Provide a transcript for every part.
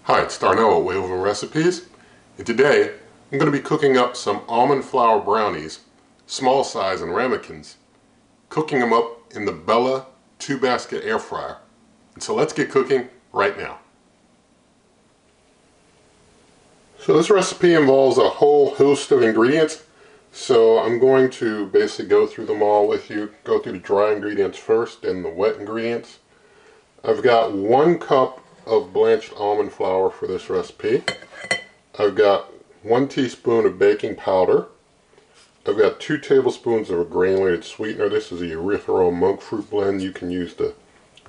Hi, it's Darnell at Way Over Recipes, and today I'm going to be cooking up some almond flour brownies, small size and ramekins, cooking them up in the Bella 2-basket air fryer. And so let's get cooking right now. So this recipe involves a whole host of ingredients, so I'm going to basically go through them all with you, go through the dry ingredients first and the wet ingredients. I've got 1 cup of blanched almond flour for this recipe. I've got 1 teaspoon of baking powder. I've got 2 tablespoons of a granulated sweetener. This is a erythritol monk fruit blend. You can use the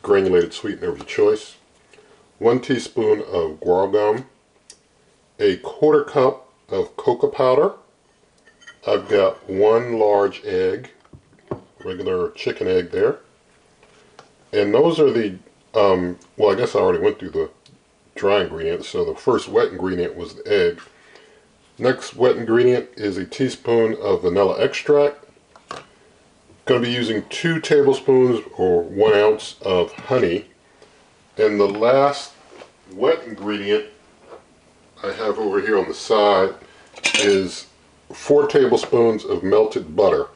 granulated sweetener of your choice. 1 teaspoon of guar gum. A 1/4 cup of cocoa powder. I've got 1 large egg, regular chicken egg there. And those are the well, I guess I already went through the dry ingredients, so the first wet ingredient was the egg. Next wet ingredient is a teaspoon of vanilla extract. Going to be using 2 tablespoons or 1 ounce of honey. And the last wet ingredient I have over here on the side is 4 tablespoons of melted butter.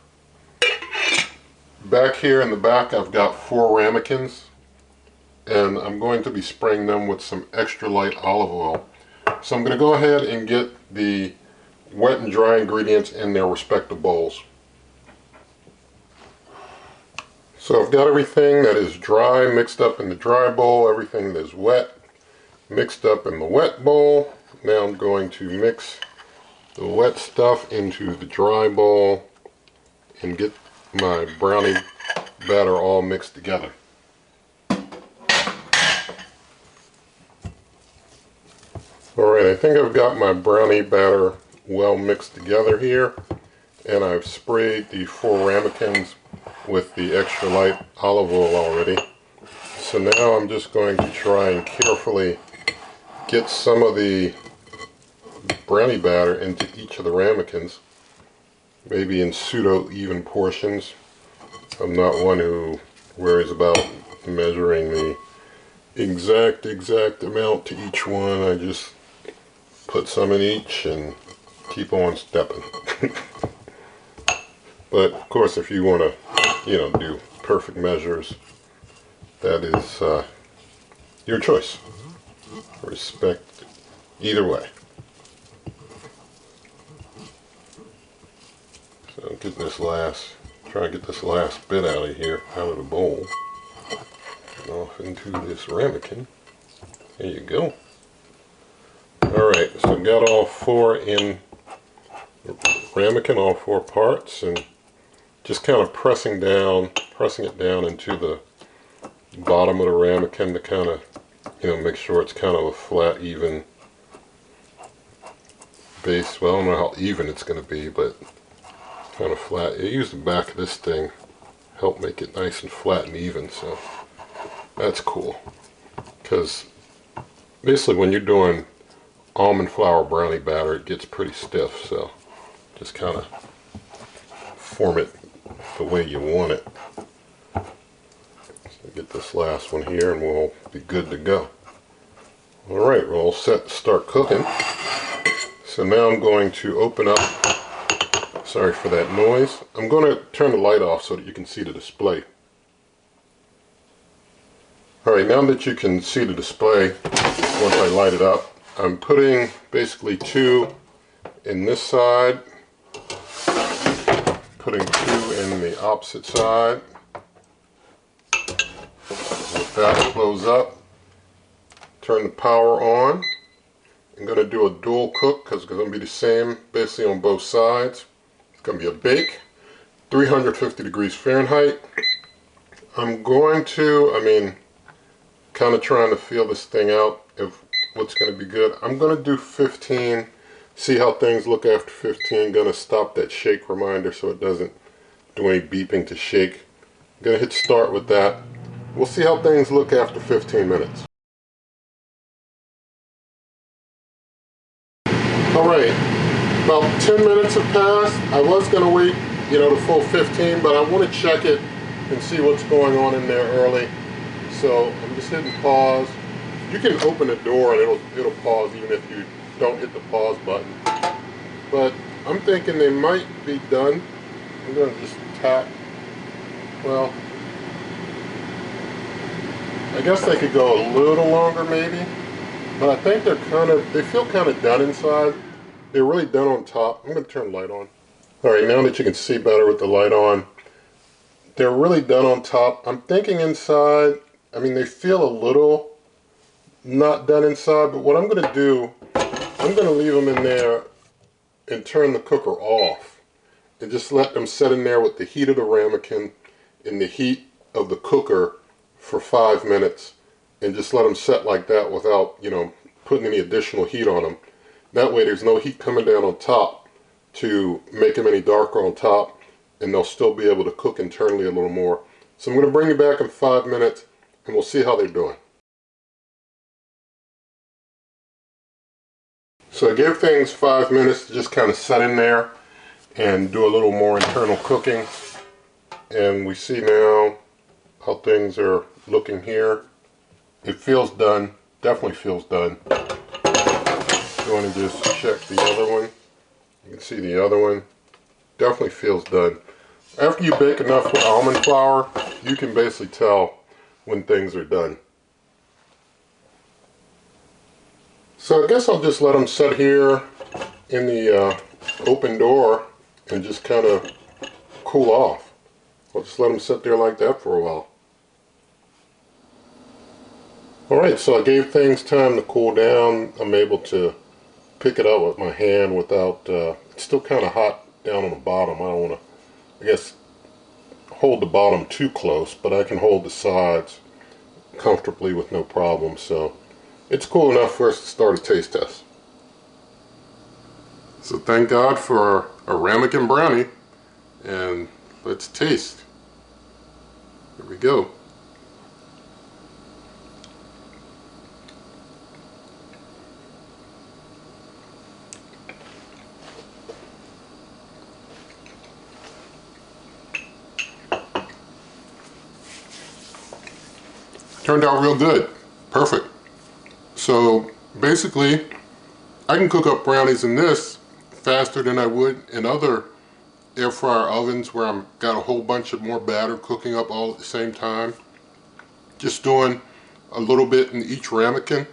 Back here in the back I've got 4 ramekins, and I'm going to be spraying them with some extra light olive oil. So I'm going to go ahead and get the wet and dry ingredients in their respective bowls. So I've got everything that is dry mixed up in the dry bowl, everything that is wet mixed up in the wet bowl. Now I'm going to mix the wet stuff into the dry bowl and get my brownie batter all mixed together. Alright, I think I've got my brownie batter well mixed together here, and I've sprayed the 4 ramekins with the extra light olive oil already. So now I'm just going to try and carefully get some of the brownie batter into each of the ramekins, maybe in pseudo even portions. I'm not one who worries about measuring the exact amount to each one. I just put some in each and keep on stepping. But of course, if you want to, do perfect measures, that is your choice. Respect either way. So try and get this last bit out of here, out of the bowl, and off into this ramekin. There you go. Alright, so I've got all 4 in the ramekin, all 4 parts, and just kind of pressing it down into the bottom of the ramekin to kind of, make sure it's kind of a flat, even base. Well, I don't know how even it's going to be, but kind of flat. I use the back of this thing, help make it nice and flat and even, so that's cool. Because basically when you're doing almond flour brownie batter, it gets pretty stiff, so just kind of form it the way you want it. So get this last one here and we'll be good to go. Alright, we're all set to start cooking. So now I'm going to open up, sorry for that noise, I'm going to turn the light off so that you can see the display. Alright, now that you can see the display, once I light it up, I'm putting basically 2 in this side, putting 2 in the opposite side. With that, close up, turn the power on. I'm going to do a dual cook because it's going to be the same basically on both sides. It's going to be a bake, 350 degrees Fahrenheit. I'm going to, kind of trying to feel this thing out if what's going to be good. I'm going to do 15, see how things look after 15. Going to stop that shake reminder so it doesn't do any beeping to shake. I'm going to hit start with that. We'll see how things look after 15 minutes. Alright, about 10 minutes have passed. I was going to wait, the full 15, but I want to check it and see what's going on in there early. So I'm just hitting pause. You can open the door and it'll pause even if you don't hit the pause button. But I'm thinking they might be done. I'm going to just tap. Well, I guess they could go a little longer maybe. But I think they feel kind of done inside. They're really done on top. I'm going to turn the light on. Alright, now that you can see better with the light on, they're really done on top. I'm thinking inside, I mean, they feel a little not done inside, but what I'm going to do, I'm going to leave them in there and turn the cooker off and just let them sit in there with the heat of the ramekin and the heat of the cooker for 5 minutes, and just let them set like that without, you know, putting any additional heat on them. That way there's no heat coming down on top to make them any darker on top, and they'll still be able to cook internally a little more. So I'm going to bring you back in 5 minutes and we'll see how they're doing. So I gave things 5 minutes to just kind of set in there and do a little more internal cooking, and we see now how things are looking here. It feels done, definitely feels done. Going to just check the other one. You can see the other one definitely feels done. After you bake enough with almond flour, you can basically tell when things are done. So I guess I'll just let them sit here in the open door and just kind of cool off. I'll just let them sit there like that for a while. Alright, so I gave things time to cool down. I'm able to pick it up with my hand without, it's still kind of hot down on the bottom. I don't want to, I guess, hold the bottom too close, but I can hold the sides comfortably with no problem. So it's cool enough for us to start a taste test. So thank God for a ramekin brownie, and let's taste. Here we go. Turned out real good. Perfect. So basically, I can cook up brownies in this faster than I would in other air fryer ovens where I've got a whole bunch of more batter cooking up all at the same time. Just doing a little bit in each ramekin,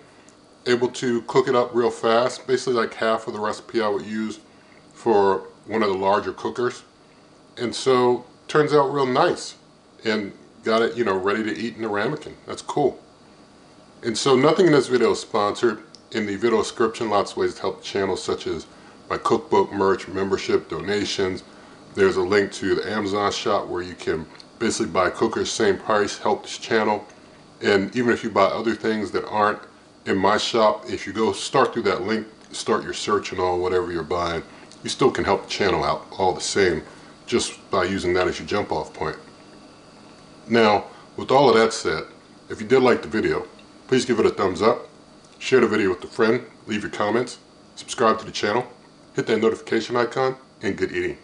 able to cook it up real fast, basically like half of the recipe I would use for one of the larger cookers. And so turns out real nice, and got it, you know, ready to eat in the ramekin. That's cool. And so nothing in this video is sponsored. In the video description, lots of ways to help the channel, such as my cookbook, merch, membership, donations. There's a link to the Amazon shop where you can basically buy cookers, same price, help this channel. And even if you buy other things that aren't in my shop, if you go start through that link, start your search and all whatever you're buying, you still can help the channel out all the same, just by using that as your jump off point. Now, with all of that said, if you did like the video, please give it a thumbs up, share the video with a friend, leave your comments, subscribe to the channel, hit that notification icon, and good eating.